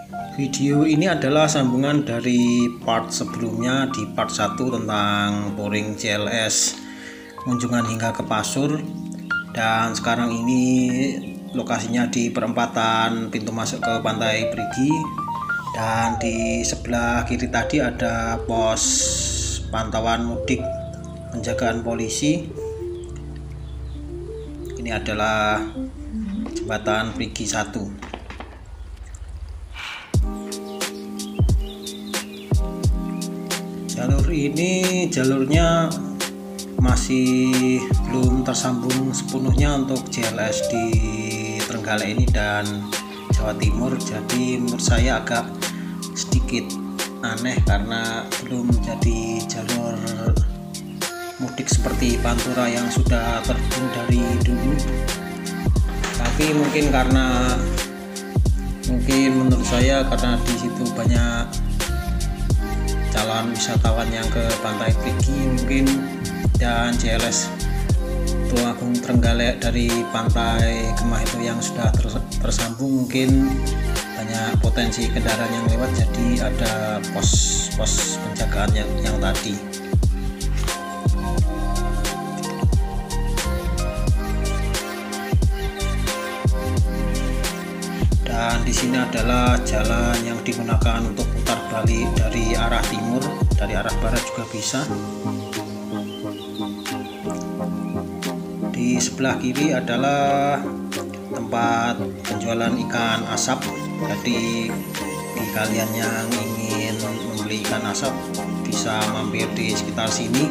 Video ini adalah sambungan dari part sebelumnya, di part 1 tentang touring CLS kunjungan hingga ke Pasur. Dan sekarang ini lokasinya di perempatan pintu masuk ke Pantai Brigi. Dan di sebelah kiri tadi ada pos pantauan mudik penjagaan polisi. Ini adalah jembatan Brigi 1. Jalur ini jalurnya masih belum tersambung sepenuhnya untuk CLS di Trenggalek ini dan Jawa Timur. Jadi menurut saya agak sedikit aneh karena belum jadi jalur mudik seperti Pantura yang sudah terhubung dari dulu. Tapi mungkin menurut saya karena di situ banyak calon wisatawan yang ke Pantai Brigi mungkin, dan CLS Tulungagung Trenggalek dari Pantai Gemah itu yang sudah tersambung, mungkin banyak potensi kendaraan yang lewat, jadi ada pos penjagaan yang tadi. Dan di sini adalah jalan yang digunakan untuk putar balik dari arah timur, dari arah barat juga bisa. Di sebelah kiri adalah tempat penjualan ikan asap. Jadi di kalian yang ingin membeli ikan asap bisa mampir di sekitar sini.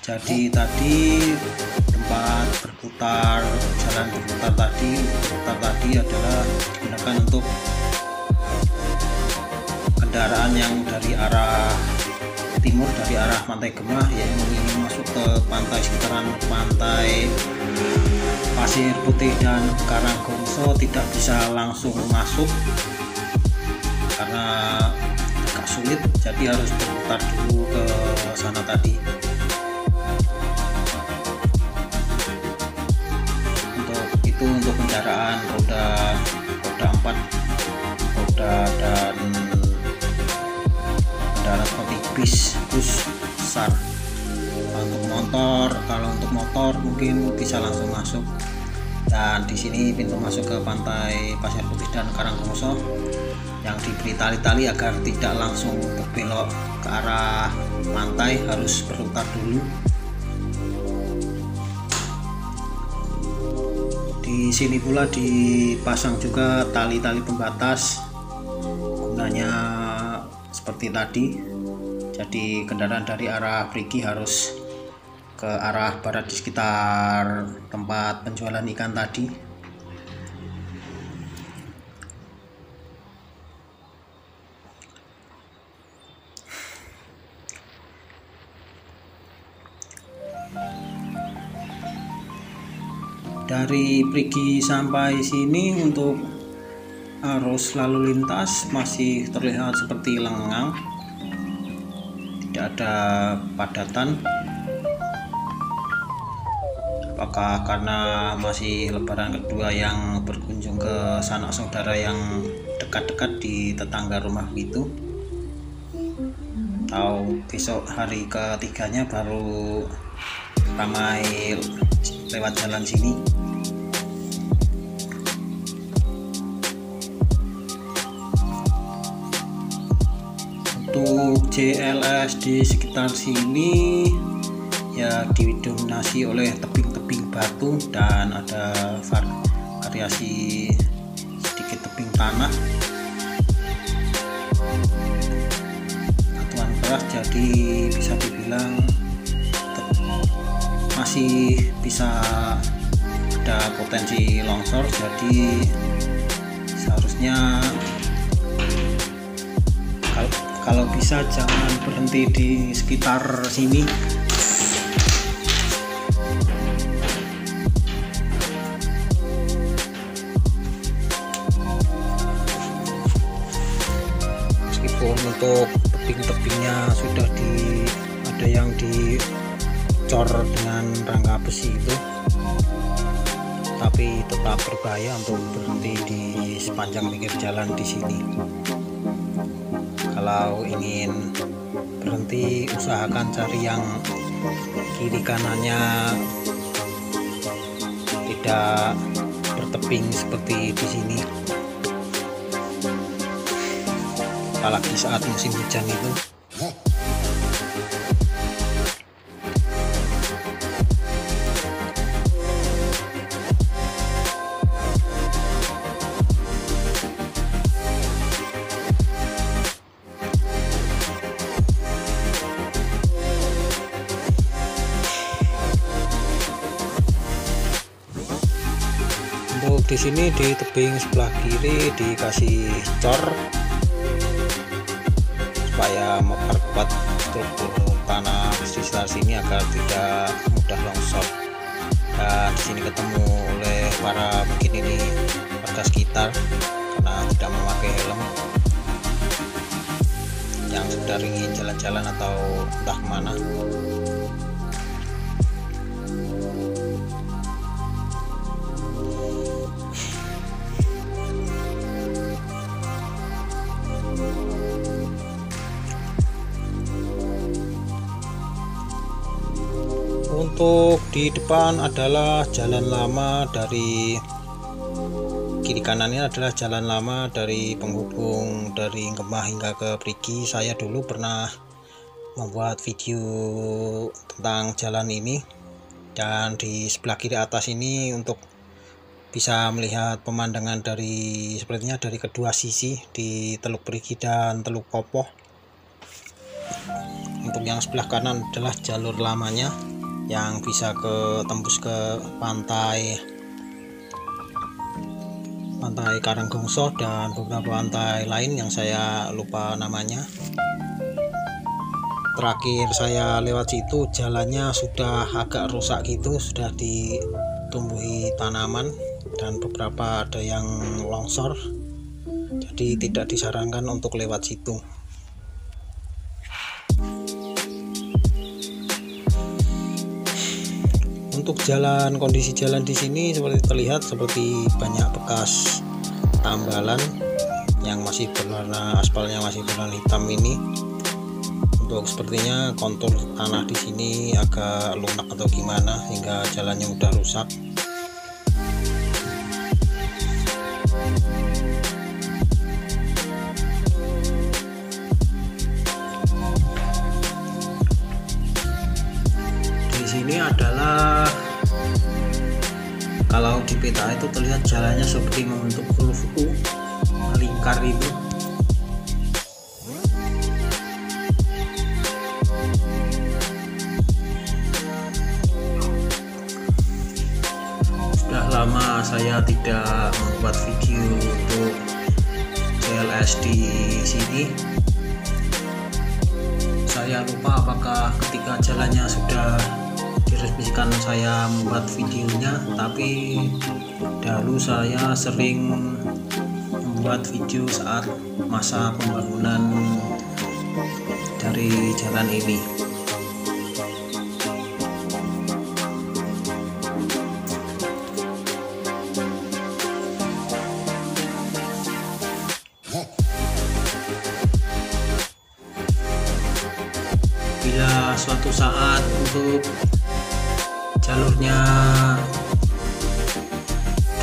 Jadi tadi tempat berputar, jalan berputar tadi adalah digunakan untuk kendaraan yang dari arah timur, dari arah Pantai Gemah yang ingin masuk ke pantai sekitaran Pantai Pasir Putih dan Karanggongso, tidak bisa langsung masuk karena agak sulit, jadi harus berputar dulu ke sana tadi. Untuk kendaraan roda 4, roda dan kendaraan seperti bus besar. Kalau untuk motor mungkin bisa langsung masuk. Dan di sini pintu masuk ke Pantai Pasir Putih dan Karanggongso yang diberi tali-tali agar tidak langsung berbelok ke arah pantai, harus berputar dulu. Di sini pula dipasang juga tali-tali pembatas, gunanya seperti tadi. Jadi kendaraan dari arah Brigi harus ke arah barat di sekitar tempat penjualan ikan tadi. Dari Brigi sampai sini untuk arus lalu lintas masih terlihat seperti lengang, tidak ada padatan. Apakah karena masih lebaran kedua yang berkunjung ke sanak saudara yang dekat-dekat di tetangga rumah gitu, atau besok hari ketiganya baru ramai lewat jalan sini. Untuk CLS di sekitar sini ya didominasi oleh tebing-tebing batu dan ada variasi sedikit tebing tanah, batuan keras, jadi bisa dibilang masih bisa ada potensi longsor. Jadi seharusnya kalau bisa jangan berhenti di sekitar sini. Meskipun untuk tebing-tebingnya sudah ada yang dicor dengan rangka besi itu, tapi tetap berbahaya untuk berhenti di sepanjang pinggir jalan di sini. Kalau ingin berhenti, usahakan cari yang kiri kanannya tidak berteping seperti di sini, apalagi saat musim hujan itu. Untuk di sini di tebing sebelah kiri dikasih cor supaya memperkuat struktur tanah di sekitar sini agar tidak mudah longsor. Dan di sini ketemu oleh para mungkin ini warga sekitar karena tidak memakai helm, yang sudah ingin jalan-jalan atau entah kemana. Untuk di depan adalah jalan lama, dari kiri kanannya adalah jalan lama dari penghubung dari Kemah hingga ke Perigi. Saya dulu pernah membuat video tentang jalan ini, dan di sebelah kiri atas ini untuk bisa melihat pemandangan dari sepertinya dari kedua sisi di Teluk Perigi dan Teluk Popoh. Untuk yang sebelah kanan adalah jalur lamanya yang bisa tembus ke pantai Karanggongso dan beberapa pantai lain yang saya lupa namanya. Terakhir saya lewat situ jalannya sudah agak rusak gitu, sudah ditumbuhi tanaman dan beberapa ada yang longsor, jadi tidak disarankan untuk lewat situ. Untuk jalan, kondisi jalan di sini seperti terlihat seperti banyak bekas tambalan yang masih berwarna, aspalnya masih berwarna hitam ini. Untuk sepertinya kontur tanah di sini agak lunak atau gimana hingga jalannya udah rusak. Di sini adalah, kalau di peta itu terlihat jalannya seperti membentuk huruf U, melingkar itu. Sudah lama saya tidak membuat video untuk CLS di sini. Saya lupa apakah ketika jalannya sudah diresmikan saya membuat videonya, tapi dahulu saya sering membuat video saat masa pembangunan dari jalan ini. Bila suatu saat untuk jalurnya,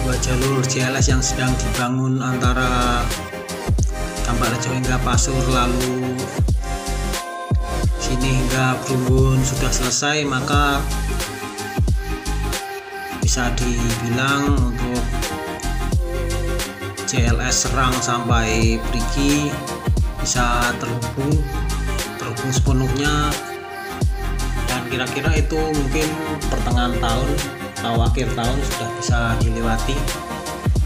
dua jalur CLS yang sedang dibangun antara Tambakrejo hingga Pasur, lalu sini hingga Brumbun sudah selesai, maka bisa dibilang untuk CLS Serang sampai Perigi bisa terhubung sepenuhnya, dan kira-kira itu mungkin pertengahan tahun atau akhir tahun sudah bisa dilewati.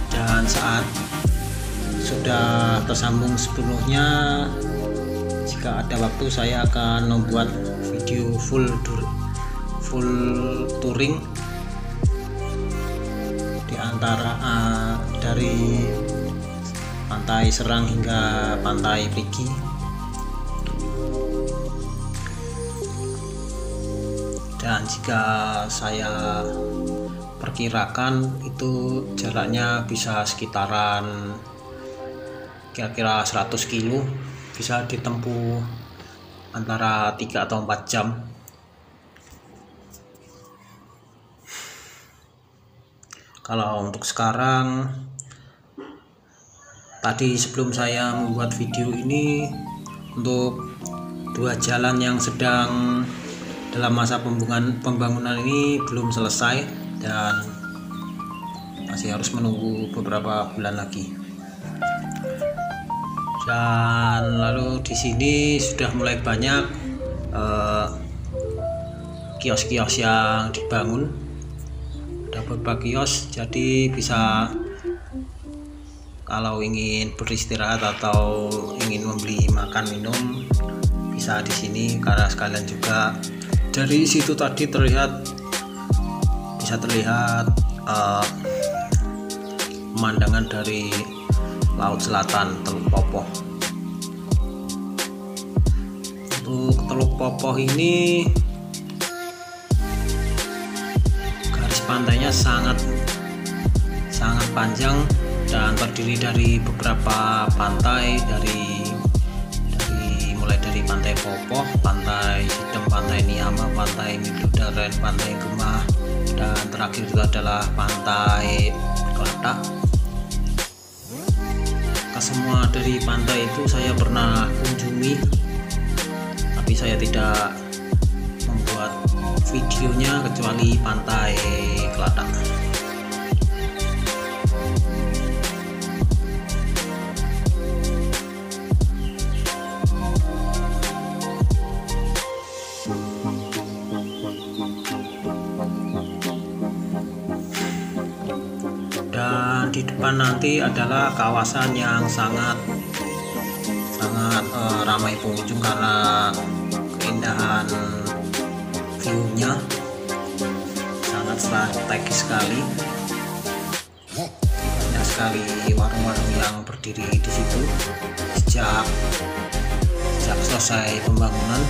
Dan saat sudah tersambung sepenuhnya, jika ada waktu saya akan membuat video full touring di antara dari pantai Serang hingga pantai Perigi. Dan jika saya perkirakan itu jaraknya bisa sekitaran kira-kira 100 kilo, bisa ditempuh antara 3 atau 4 jam. Kalau untuk sekarang, tadi sebelum saya membuat video ini, untuk 2 jalan yang sedang dalam masa pembangunan ini belum selesai dan masih harus menunggu beberapa bulan lagi. Dan lalu di sini sudah mulai banyak kios-kios yang dibangun. Ada beberapa kios, jadi bisa kalau ingin beristirahat atau ingin membeli makan minum bisa di sini, karena sekalian juga dari situ tadi bisa terlihat pemandangan dari Laut Selatan Teluk Popoh. Untuk Teluk Popoh ini garis pantainya sangat panjang dan terdiri dari beberapa pantai, mulai dari Pantai Popoh, Pantai Sidem, Pantai Niama, Pantai Midodaren, Pantai Gemah, dan terakhir itu adalah Pantai Kelatak. Semua dari pantai itu saya pernah kunjungi, tapi saya tidak membuat videonya kecuali Pantai Kelatak. Dan di depan nanti adalah kawasan yang sangat ramai pengunjung karena keindahan view-nya sangat strategis sekali. Banyak sekali warung-warung yang berdiri di situ sejak selesai pembangunan.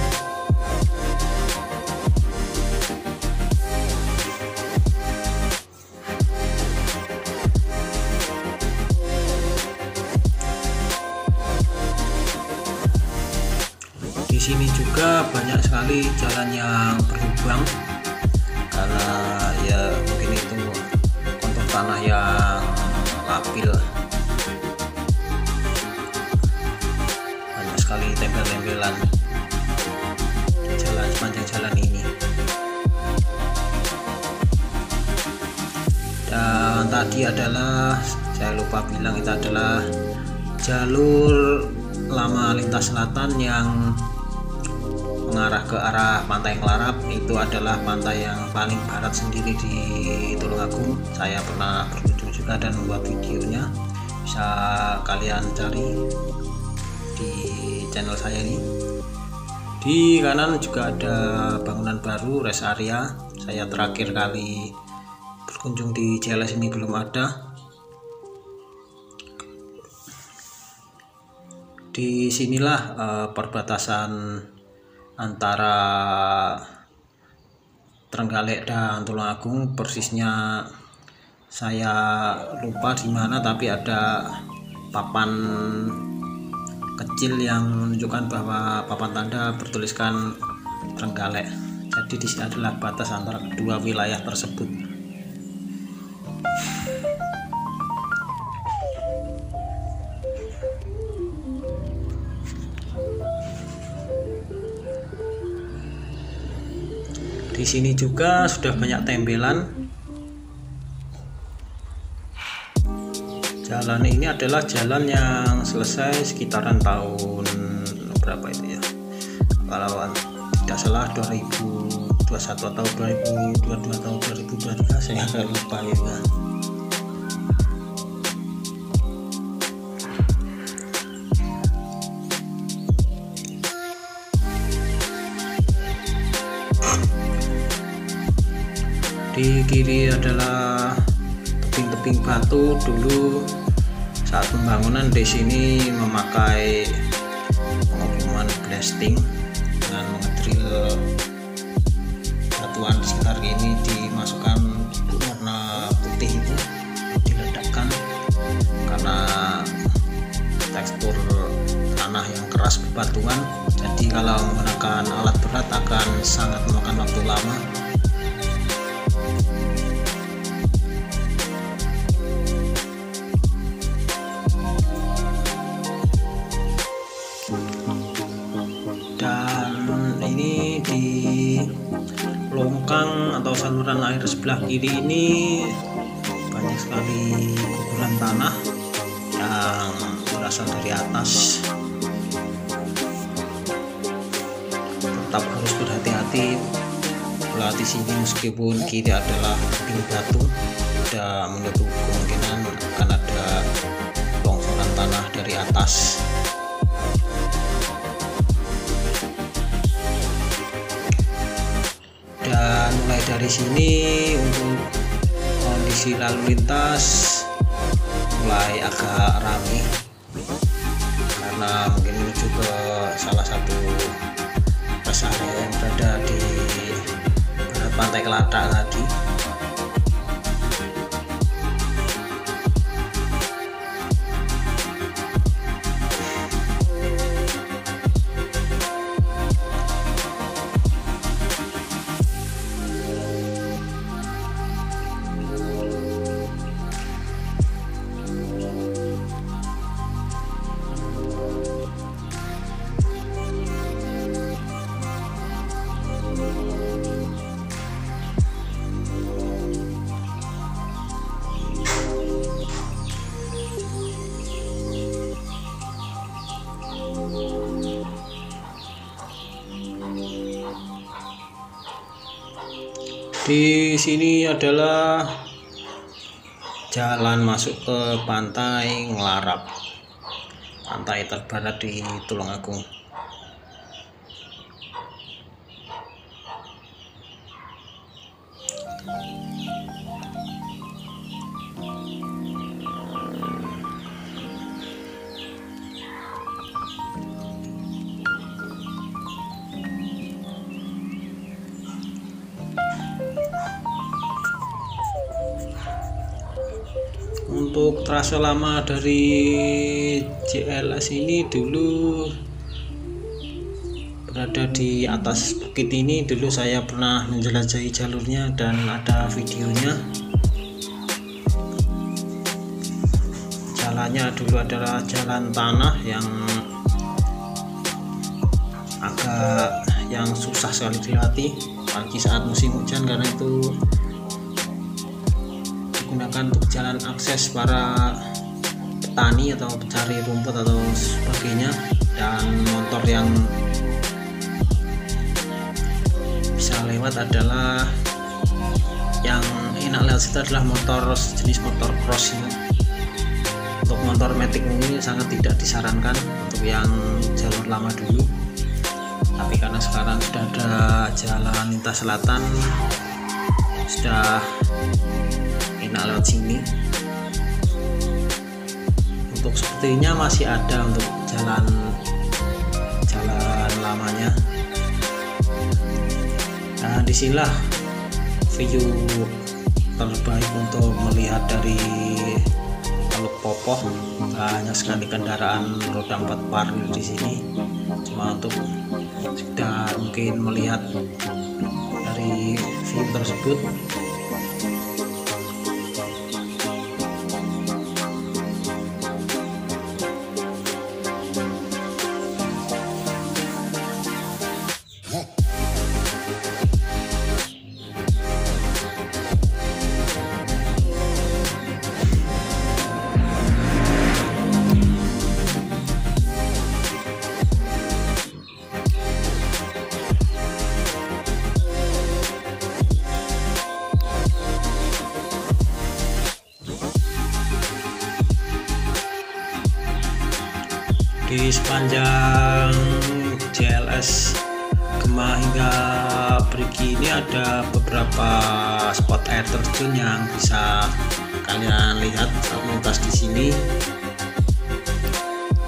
Di sini juga banyak sekali jalan yang berlubang karena ya mungkin itu kontur tanah yang labil. Banyak sekali tempel-tempelan di sepanjang jalan ini. Dan tadi adalah saya lupa bilang, itu adalah jalur lama lintas selatan yang mengarah ke arah Pantai Klarap. Itu adalah pantai yang paling barat sendiri di Tulungagung. Saya pernah berkunjung juga dan membuat videonya, bisa kalian cari di channel saya ini. Di kanan juga ada bangunan baru, rest area. Saya terakhir kali berkunjung di JLS ini belum ada. Di sinilah perbatasan antara Trenggalek dan Tulungagung. Persisnya saya lupa di mana, tapi ada papan kecil yang menunjukkan bahwa papan tanda bertuliskan Trenggalek. Jadi di sini adalah batas antara kedua wilayah tersebut. Di sini juga sudah banyak tempelan. Jalan ini adalah jalan yang selesai sekitaran tahun berapa itu ya? Kalau tidak salah 2021 atau 2022 atau 2023, saya agak lupa ya. Di kiri adalah tebing-tebing batu. Dulu saat pembangunan di sini memakai pengeboman blasting dengan mengedril batuan di sekitar ini, dimasukkan warna atas bebatuan, jadi kalau menggunakan alat berat akan sangat memakan waktu lama. Dan ini di longkang atau saluran air sebelah kiri ini banyak sekali guguran tanah yang berasal dari atas. Tetap harus berhati-hati melewati sini, meskipun kiri adalah tebing batu, tidak menutup kemungkinan akan ada longsoran tanah dari atas. Dan mulai dari sini untuk kondisi lalu lintas mulai agak ramai, karena mungkin menuju ke salah satu rest area yang berada di pantai Keladak tadi. Di sini adalah jalan masuk ke pantai Nglarap, pantai terbarat di Tulungagung. Untuk trase lama dari JLS ini dulu berada di atas bukit ini. Dulu saya pernah menjelajahi jalurnya dan ada videonya. Jalannya dulu adalah jalan tanah yang susah sekali dilewati, apalagi saat musim hujan, karena itu digunakan untuk jalan akses para petani atau pencari rumput atau sebagainya. Dan motor yang bisa lewat adalah, yang enak lewat situ adalah motor jenis motor cross ya. Untuk motor matic ini sangat tidak disarankan untuk yang jalur lama dulu, tapi karena sekarang sudah ada jalan lintas selatan, sudah enak lewat sini. Untuk sepertinya masih ada untuk jalan lamanya. Nah, disinilah view terbaik untuk melihat dari Teluk Popoh. Banyak sekali kendaraan roda 4 parkir di sini, cuma untuk sekedar mungkin melihat dari view tersebut. Di sepanjang JLS Gemah hingga Brigi ini ada beberapa spot air terjun yang bisa kalian lihat saat melintas di sini.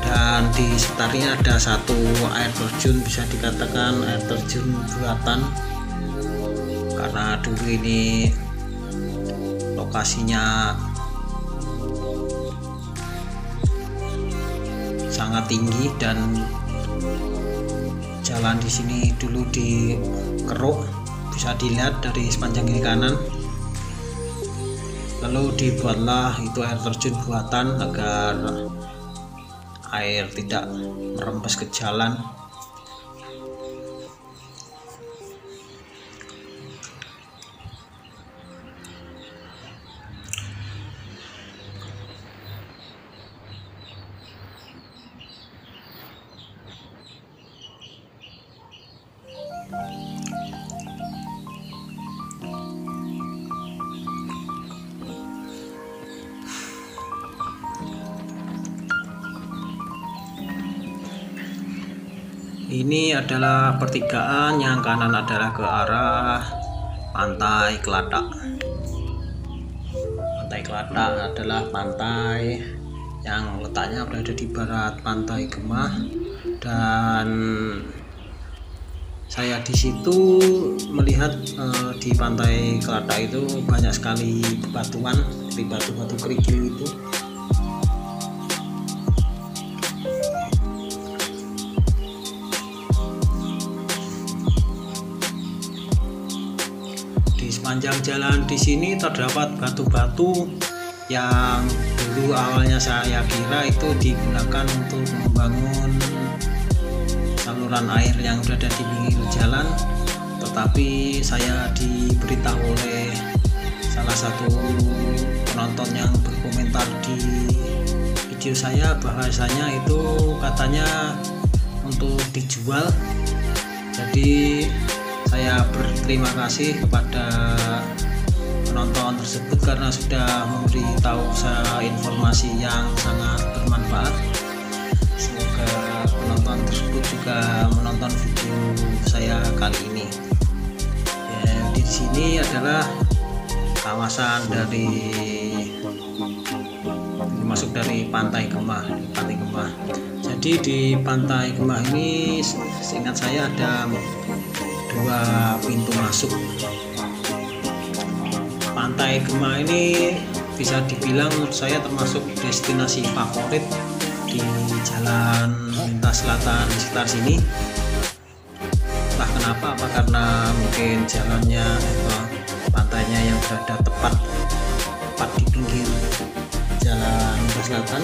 Dan di sekitarnya ada satu air terjun, bisa dikatakan air terjun buatan, karena dulu ini lokasinya sangat tinggi dan Jalan di sini dulu dikeruk, bisa dilihat dari sepanjang kiri kanan. Lalu dibuatlah itu air terjun buatan agar air tidak merembes ke jalan. Ini adalah pertigaan, yang kanan adalah ke arah Pantai Kelatak. Pantai Kelatak adalah pantai yang letaknya berada di barat Pantai Gemah, dan saya di situ melihat di Pantai Kelatak itu banyak sekali bebatuan, seperti batu-batu kerikil itu. Sepanjang jalan di sini terdapat batu-batu yang dulu awalnya saya kira itu digunakan untuk membangun saluran air yang berada di pinggir jalan, tetapi saya diberitahu oleh salah satu penonton yang berkomentar di video saya bahwasanya itu katanya untuk dijual. Jadi saya berterima kasih kepada penonton tersebut karena sudah memberitahu saya informasi yang sangat bermanfaat. Semoga penonton tersebut juga menonton video saya kali ini. Ya, di sini adalah kawasan masuk dari Pantai Gemah. Jadi di Pantai Gemah ini seingat saya ada 2 pintu masuk. Pantai Gemah ini bisa dibilang menurut saya termasuk destinasi favorit di jalan lintas selatan di sekitar sini. Entah kenapa, apa karena mungkin jalannya atau pantainya yang berada tepat di pinggir jalan lintas selatan,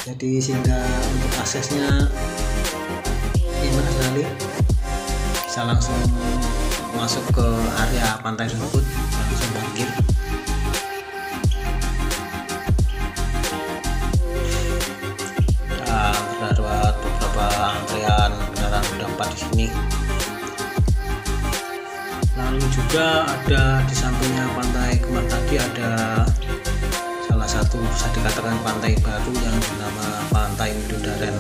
jadi sehingga untuk aksesnya enak sekali, bisa langsung masuk ke area pantai tersebut, langsung parkir. Dan terdapat beberapa antrian kendaraan roda 4 di sini. Lalu juga ada di sampingnya Pantai Gemah tadi ada salah satu bisa dikatakan pantai baru yang bernama Pantai Midodaren.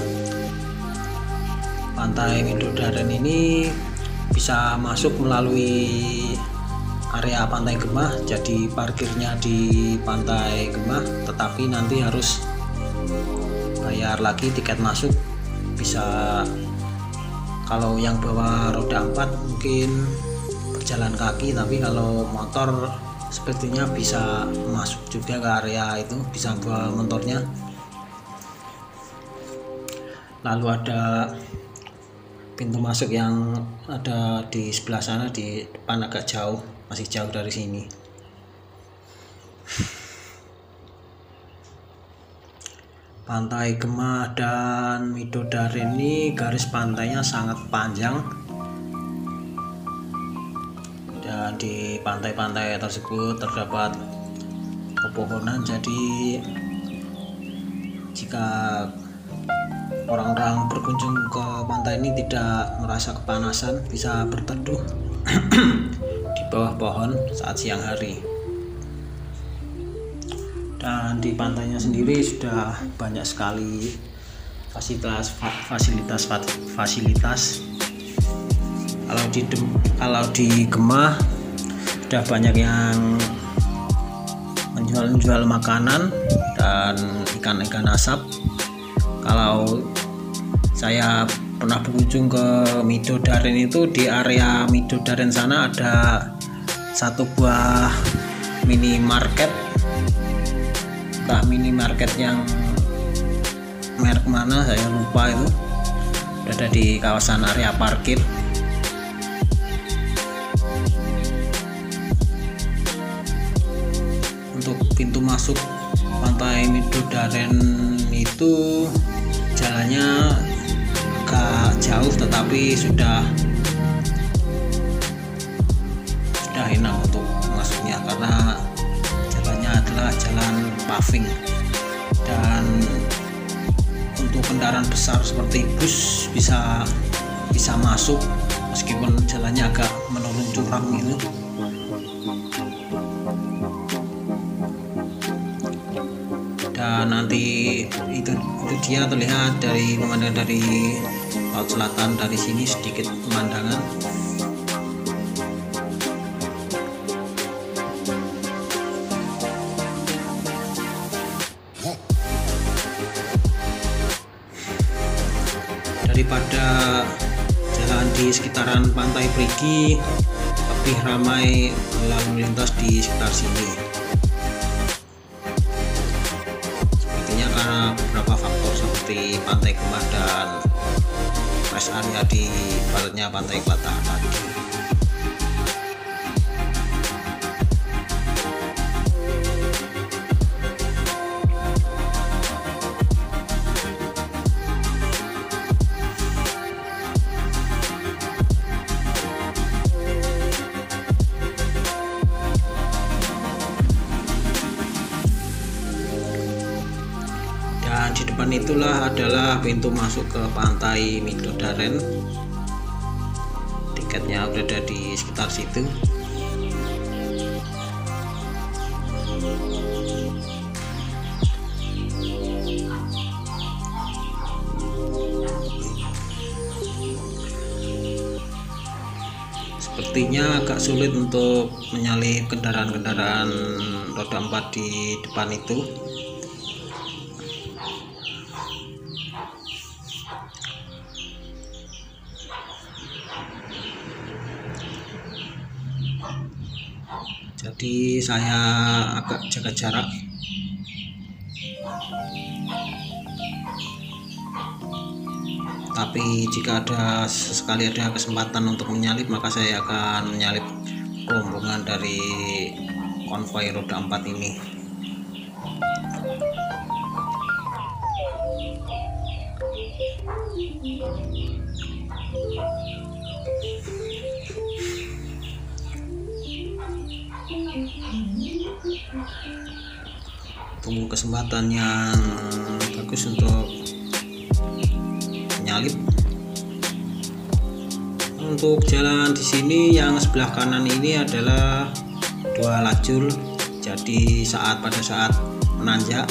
Pantai Midodaren ini bisa masuk melalui area Pantai Gemah, jadi parkirnya di Pantai Gemah, tetapi nanti harus bayar lagi tiket masuk. Bisa kalau yang bawa roda 4 mungkin berjalan kaki, tapi kalau motor sepertinya bisa masuk juga ke area itu, bisa bawa motornya. Lalu ada pintu masuk yang ada di sebelah sana, di depan agak jauh, masih jauh dari sini. Pantai Gemah dan Midodaren ini garis pantainya sangat panjang, dan di pantai-pantai tersebut terdapat pepohonan, jadi jika orang-orang berkunjung ke pantai ini tidak merasa kepanasan, bisa berteduh di bawah pohon saat siang hari. Dan di pantainya sendiri sudah banyak sekali fasilitas. Kalau di Gemah sudah banyak yang menjual makanan dan ikan-ikan asap. Kalau saya pernah berkunjung ke Midodaren itu, di area Midodaren sana ada satu buah minimarket, entah minimarket yang merek mana saya lupa itu, berada di kawasan area parkir. Untuk pintu masuk Pantai Midodaren itu jalannya agak jauh, tetapi sudah enak untuk masuknya karena jalannya adalah jalan paving, dan untuk kendaraan besar seperti bus bisa masuk meskipun jalannya agak menurun curam gitu. Dan nanti itu dia terlihat dari pemandangan dari laut selatan. Dari sini sedikit pemandangan. Daripada jalan di sekitaran Pantai Perigi, lebih ramai lalu lintas di sekitar sini. Sepertinya karena beberapa faktor seperti Pantai Gemah dan rest area di baratnya Pantai Klata tadi. Dan di depan itulah adalah pintu masuk ke Pantai Midodaren. Tiketnya berada di sekitar situ. Sepertinya agak sulit untuk menyalip kendaraan-kendaraan roda 4 di depan itu. Jadi saya agak jaga jarak. Tapi jika sesekali ada kesempatan untuk menyalip, maka saya akan menyalip rombongan dari konvoi roda 4 ini. Tunggu kesempatan yang bagus untuk menyalip. Untuk jalan di sini yang sebelah kanan ini adalah 2 lajur. Jadi pada saat menanjak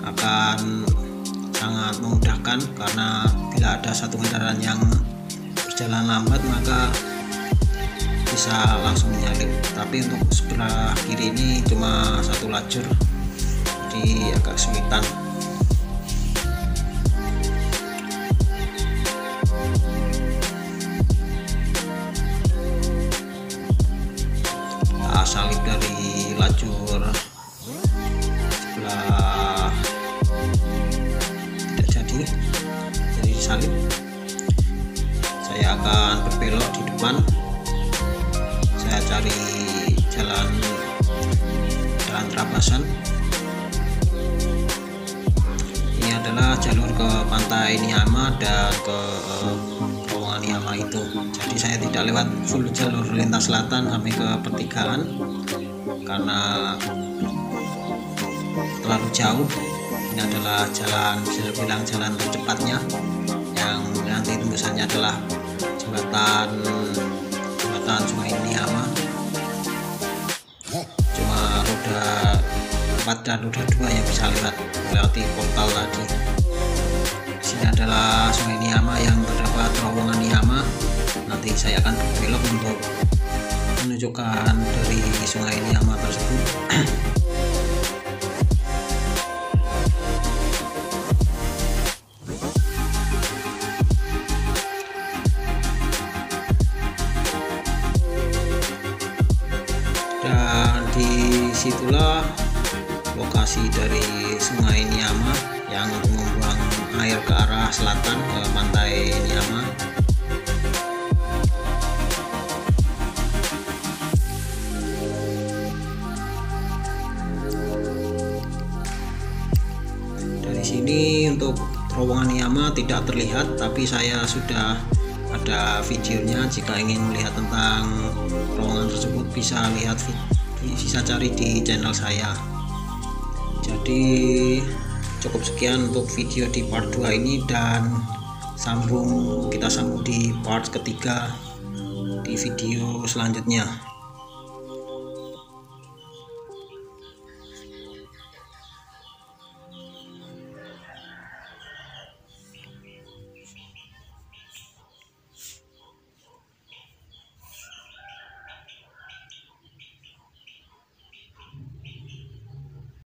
akan sangat memudahkan, karena bila ada satu kendaraan yang berjalan lambat maka bisa langsung menyalip. Tapi untuk sebelah kiri ini cuma 1 lajur, jadi agak kesulitan. Kita salip dari lajur sebelah tidak jadi disalip. Saya akan berbelok di depan. Saya cari jalan terapasan. Ini adalah jalur ke Pantai Niyama dan ke terowongan Niyama itu. Jadi saya tidak lewat full jalur lintas selatan sampai ke pertigaan karena terlalu jauh. Ini adalah jalan, bisa dibilang jalan tercepatnya, yang nanti tembusannya adalah jembatan Sungai Niyama. Cuma roda 4 dan roda 2 yang bisa melewati portal tadi. Di sini adalah Sungai Niyama yang terdapat terowongan Niyama. Nanti saya akan berbelok untuk menunjukkan dari Sungai Niyama tersebut. Dan disitulah lokasi irigasi dari Sungai Niama yang membuang air ke arah selatan ke pantai Niama. Dari sini untuk terowongan Niama tidak terlihat, tapi saya sudah ada videonya. Jika ingin melihat tentang terowongan tersebut bisa cari di channel saya. Jadi cukup sekian untuk video di part 2 ini, dan kita sambung di part ketiga di video selanjutnya.